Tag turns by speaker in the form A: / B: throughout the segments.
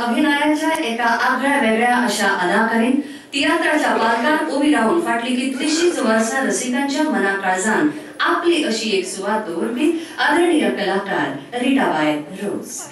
A: अभिनयाच्या एका आगळ्या वेगळ्या अशा अदाकारीन तियात्राच्या पालकान उभी राहून फाटली कितलीशीच वर्सां रसिकांच्या मना काळजान आपली अशी एक सुवात दवरपी आदरणीय कलाकार रीटाबाई रोज।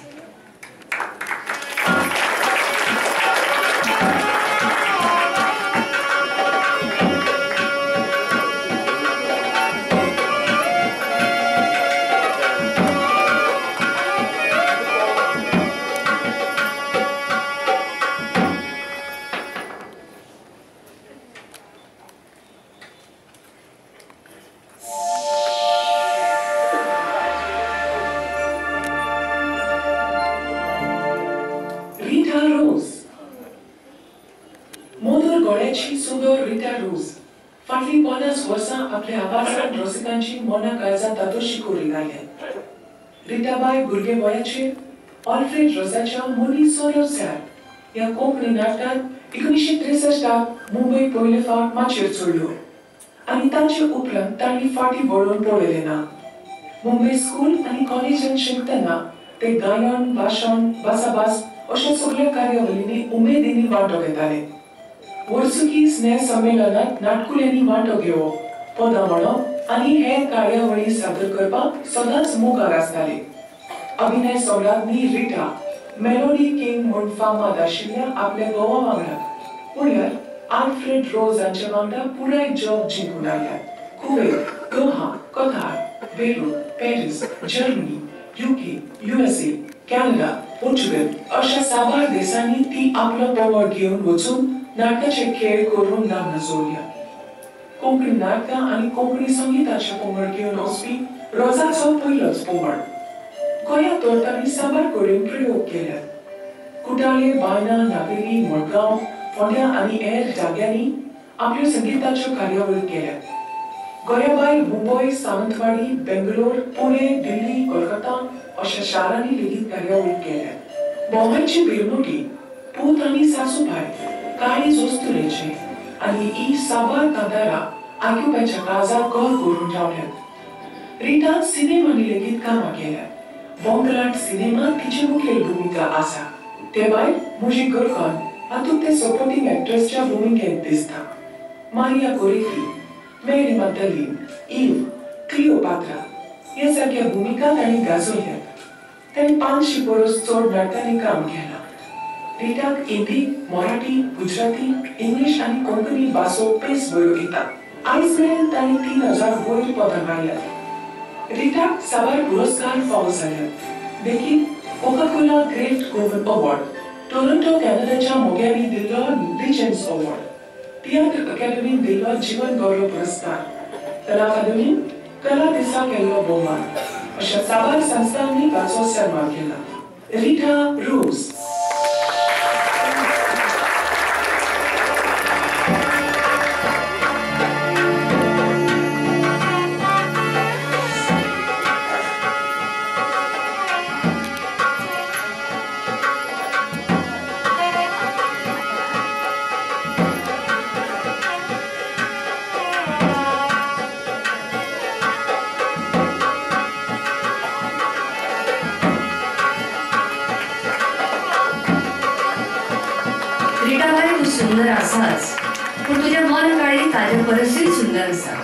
B: रीटा रोज मोदर गोळ्याची सुंदर रीटा रोज फाटली 50 वर्सां आपल्या आवाजान रसिकांची मना काळजांत तातोशी करून लायल्या। रीटाबाई भुरगे वयाचेर ऑल्फ्रेड रोजाच्या मुनी सोयर सॅर ह्या कोंकणी नाटकांत 1963 मुंबई पयले फावट माचयेर चडल्यो आनी ताचे उपरांत तांणी फाटीं वळून पळयलें ना। मुंबई स्कूल आनी कॉलेजांत शिकतना ते गायन, भाशण, भासाभास अशा सगळ्या कार्यावळींनी उमेदींनी वांटो घेताले। वर्सुकी स्नेह संमेलनात नाटकुल्यांनी वांटो घेवप, पदां म्हणप आनी हेर कार्यावळी सादर करपाक सदांच मुखार आसताले। अभिनय सौलादनी रीटा मेलोडी किंग म्हूण फामाद आशिल्ल्या आपल्या घोवा वांगडा म्हळ्यार आल्फ्रेड रोज हांचे वांगडा पुराय जग जिंकून आयल्या। Kuwait, Doha, Qatar, Beirut, Paris, Germany, UK, USA, Canada, Portugal अशा साबार देशांनी ती आपलो पंगड घेऊन वचून नाटकाचे खेळ करून नामना जोडल्या। कोंकणी नाटकां आनी कोंकणी संगीताचे पंगड घेऊन वचपी रोजाचो पयलोच पंगड। गोंयांत तर तांणी साबार कडेन प्रयोग केल्यात। कुडाळे, बायना, नागेरी, मडगांव, फोंड्या आनी हेर जाग्यांनी आपल्यो संगीताच्यो कार्यावळी केल्यात। गोंया भायर मुंबय, सावंतवाडी, बेंगलोर, पुणे, दिल्ली, कोलकाता अशा शारांनी लेगीत कार्यावळी केल्यात। बोमांची बिरमोटी पूत आनी सासूबाय काळी जोस्तुरेचे आनी ही साबार कांतारां आयकुप्याच्या काळजार घर करून रावल्यात। रीटान सिनेमांनी लेगीत कामां केल्यात। बोंगलाट सिनेमांत तिची मुखेल भुमिका आसा। ते भायर मुझी गर्लफ्रेंड हातूंत ते सपोर्टिंग एक्ट्रेसच्या भुमिकेंत दिसता। मारिया कोरेती, मेरी मॅगदलीन, ईव, क्लिओपात्रा ह्या सारक्या भुमिका तांणी गाजयल्यात। तांणी 500 परस चड नाटकांनी काम केलां। रीटाक हिंदी, मराठी, गुजराती, इंग्लीश आनी कोंकणी भासो पेस बऱ्यो येतात। आयज मेरेन तांणी 3000 वयर पदां गायल्यात। रीटाक साबार पुरस्कार फावो जाल्यात। देखीक Coca Cola great woman award, Toronto कॅनडाच्या मोग्यांनी दिल्लो लिजेंड्स अवॉर्ड, तियात्र अकादेमीन दिल्लो जीवन गौरव पुरस्कार, कला अकादेमीन कला दिसा केल्लो भोवमान अशा साबार संस्थांनी ताचो सन्मान केला। रीटा रोज
A: रीटाबाई तू सुंदर आसाच, पण तुझ्या मन काळी ताजे परसय सुंदर आसा।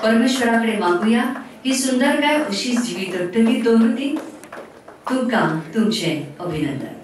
A: परमेश्वराकडे मागुया ही सुंदरकाय अशीच जिवीत रक्तगीत दवरुती। तुमकां तुमचे अभिनंदन।